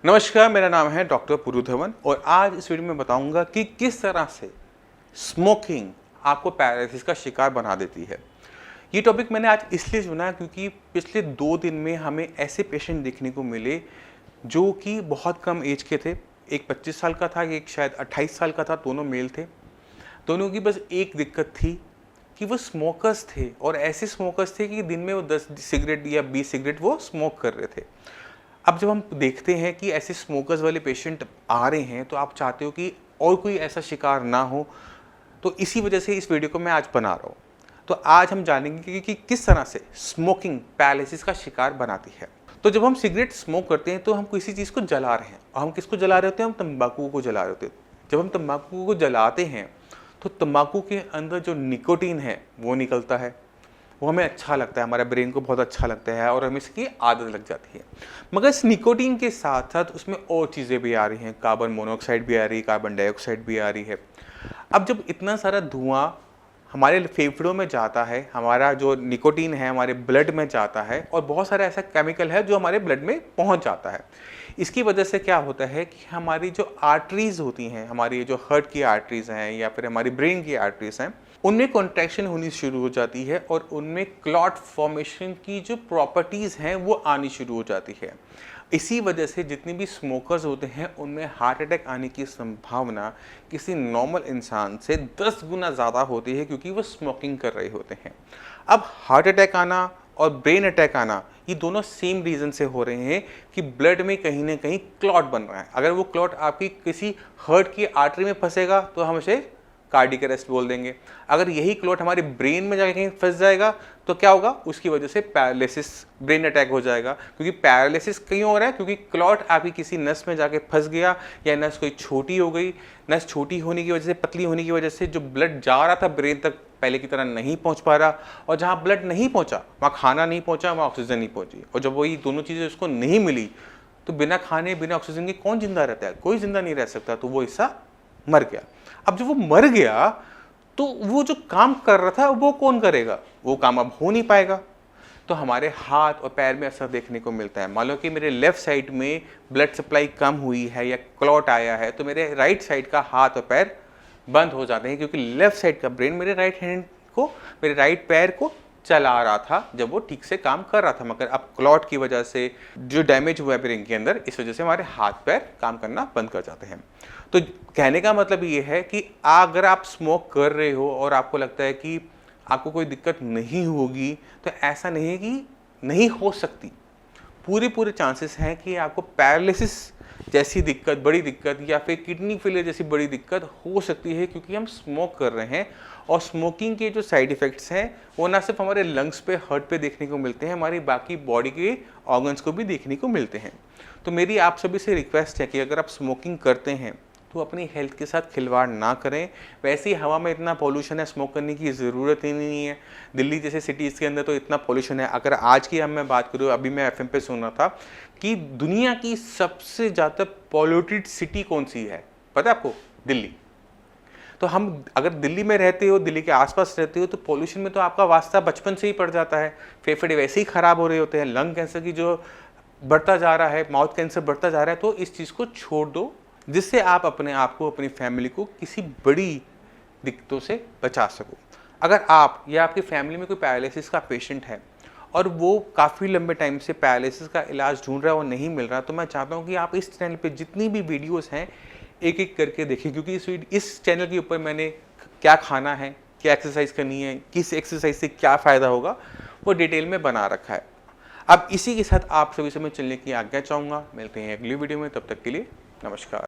नमस्कार, मेरा नाम है डॉक्टर पुरु धवन और आज इस वीडियो में बताऊंगा कि किस तरह से स्मोकिंग आपको पैरालिसिस का शिकार बना देती है। ये टॉपिक मैंने आज इसलिए चुना क्योंकि पिछले 2 दिन में हमें ऐसे पेशेंट देखने को मिले जो कि बहुत कम एज के थे। एक 25 साल का था, एक शायद 28 साल का था, दोनों मेल थे। दोनों की बस एक दिक्कत थी कि वो स्मोकर्स थे और ऐसे स्मोकर्स थे कि दिन में वो 10 सिगरेट या 20 सिगरेट वो स्मोक कर रहे थे। अब जब हम देखते हैं कि ऐसे स्मोकर्स वाले पेशेंट आ रहे हैं तो आप चाहते हो कि और कोई ऐसा शिकार ना हो, तो इसी वजह से इस वीडियो को मैं आज बना रहा हूँ। तो आज हम जानेंगे कि किस तरह से स्मोकिंग पैरालिसिस का शिकार बनाती है। तो जब हम सिगरेट स्मोक करते हैं तो हम किसी चीज़ को जला रहे हैं और हम किसको जला रहे होते हैं? हम तंबाकू को जला रहे होते हैं। जब हम तंबाकू को जलाते हैं तो तंबाकू के अंदर जो निकोटीन है वो निकलता है, वो हमें अच्छा लगता है, हमारे ब्रेन को बहुत अच्छा लगता है और हमें इसकी आदत लग जाती है। मगर इस निकोटीन के साथ साथ उसमें और चीज़ें भी आ रही हैं, कार्बन मोनोऑक्साइड भी आ रही है, कार्बन डाइऑक्साइड भी आ रही है। अब जब इतना सारा धुआं हमारे फेफड़ों में जाता है, हमारा जो निकोटीन है हमारे ब्लड में जाता है और बहुत सारा ऐसा केमिकल है जो हमारे ब्लड में पहुंच जाता है। इसकी वजह से क्या होता है कि हमारी जो आर्टरीज होती हैं, हमारी जो हार्ट की आर्टरीज हैं या फिर हमारी ब्रेन की आर्टरीज हैं, उनमें कॉन्ट्रैक्शन होनी शुरू हो जाती है और उनमें क्लॉट फॉर्मेशन की जो प्रॉपर्टीज़ हैं वो आनी शुरू हो जाती है। इसी वजह से जितने भी स्मोकर्स होते हैं उनमें हार्ट अटैक आने की संभावना किसी नॉर्मल इंसान से 10 गुना ज़्यादा होती है क्योंकि वो स्मोकिंग कर रहे होते हैं। अब हार्ट अटैक आना और ब्रेन अटैक आना ये दोनों सेम रीज़न से हो रहे हैं कि ब्लड में कहीं ना कहीं क्लॉट बन रहा है। अगर वो क्लॉट आपकी किसी हार्ट की आर्टरी में फंसेगा तो हम उसे कार्डियक अरेस्ट बोल देंगे। अगर यही क्लॉट हमारे ब्रेन में जाके कहीं फंस जाएगा तो क्या होगा? उसकी वजह से पैरालिसिस, ब्रेन अटैक हो जाएगा। क्योंकि पैरालिसिस क्यों हो रहा है? क्योंकि क्लॉट आपकी किसी नस में जाके फंस गया या नस कोई छोटी हो गई। नस छोटी होने की वजह से, पतली होने की वजह से जो ब्लड जा रहा था ब्रेन तक पहले की तरह नहीं पहुंच पा रहा, और जहाँ ब्लड नहीं पहुंचा वहाँ खाना नहीं पहुंचा, वहाँ ऑक्सीजन नहीं पहुंची। और जब वही दोनों चीज़ें उसको नहीं मिली तो बिना खाने बिना ऑक्सीजन के कौन जिंदा रहता है? कोई जिंदा नहीं रह सकता। तो वो हिस्सा मर गया। अब जब वो मर गया तो वो जो काम कर रहा था वो कौन करेगा? वो काम अब हो नहीं पाएगा। तो हमारे हाथ और पैर में असर देखने को मिलता है। मान लो कि मेरे लेफ्ट साइड में ब्लड सप्लाई कम हुई है या क्लॉट आया है तो मेरे राइट साइड का हाथ और पैर बंद हो जाते हैं, क्योंकि लेफ्ट साइड का ब्रेन मेरे राइट हैंड को, मेरे राइट पैर को चला रहा था जब वो ठीक से काम कर रहा था। मगर अब क्लॉट की वजह से जो डैमेज हुआ है ब्रेन के अंदर, इस वजह से हमारे हाथ पैर काम करना बंद कर जाते हैं। तो कहने का मतलब ये है कि अगर आप स्मोक कर रहे हो और आपको लगता है कि आपको कोई दिक्कत नहीं होगी, तो ऐसा नहीं है कि नहीं हो सकती। पूरे चांसेस हैं कि आपको पैरालिसिस जैसी दिक्कत, बड़ी दिक्कत या फिर किडनी फेलियर जैसी बड़ी दिक्कत हो सकती है, क्योंकि हम स्मोक कर रहे हैं। और स्मोकिंग के जो साइड इफ़ेक्ट्स हैं वो ना सिर्फ हमारे लंग्स पे, हार्ट पे देखने को मिलते हैं, हमारी बाकी बॉडी के ऑर्गन्स को भी देखने को मिलते हैं। तो मेरी आप सभी से रिक्वेस्ट है कि अगर आप स्मोकिंग करते हैं तो अपनी हेल्थ के साथ खिलवाड़ ना करें। वैसे ही हवा में इतना पॉल्यूशन है, स्मोक करने की ज़रूरत ही नहीं है। दिल्ली जैसे सिटीज़ के अंदर तो इतना पॉल्यूशन है। अगर आज की मैं बात करूँ, अभी मैं FM पे सुन रहा था कि दुनिया की सबसे ज़्यादा पॉल्यूटेड सिटी कौन सी है? पता है आपको? दिल्ली। तो हम अगर दिल्ली में रहते हो, दिल्ली के आसपास रहते हो, तो पॉल्यूशन में तो आपका वास्ता बचपन से ही पड़ जाता है। फेफड़े वैसे ही ख़राब हो रहे होते हैं, लंग कैंसर की जो बढ़ता जा रहा है, माउथ कैंसर बढ़ता जा रहा है। तो इस चीज़ को छोड़ दो, जिससे आप अपने आप को, अपनी फैमिली को किसी बड़ी दिक्कतों से बचा सको। अगर आप या आपकी फैमिली में कोई पैरालिसिस का पेशेंट है और वो काफ़ी लंबे टाइम से पैरालिसिस का इलाज ढूंढ रहा है और नहीं मिल रहा, तो मैं चाहता हूँ कि आप इस चैनल पे जितनी भी वीडियोस हैं एक एक करके देखें, क्योंकि इस चैनल के ऊपर मैंने क्या खाना है, क्या एक्सरसाइज करनी है, किस एक्सरसाइज से क्या फ़ायदा होगा, वो डिटेल में बना रखा है। अब इसी के साथ आप सभी से मैं चलने की आज्ञा चाहूँगा। मिलते हैं अगली वीडियो में, तब तक के लिए नमस्कार।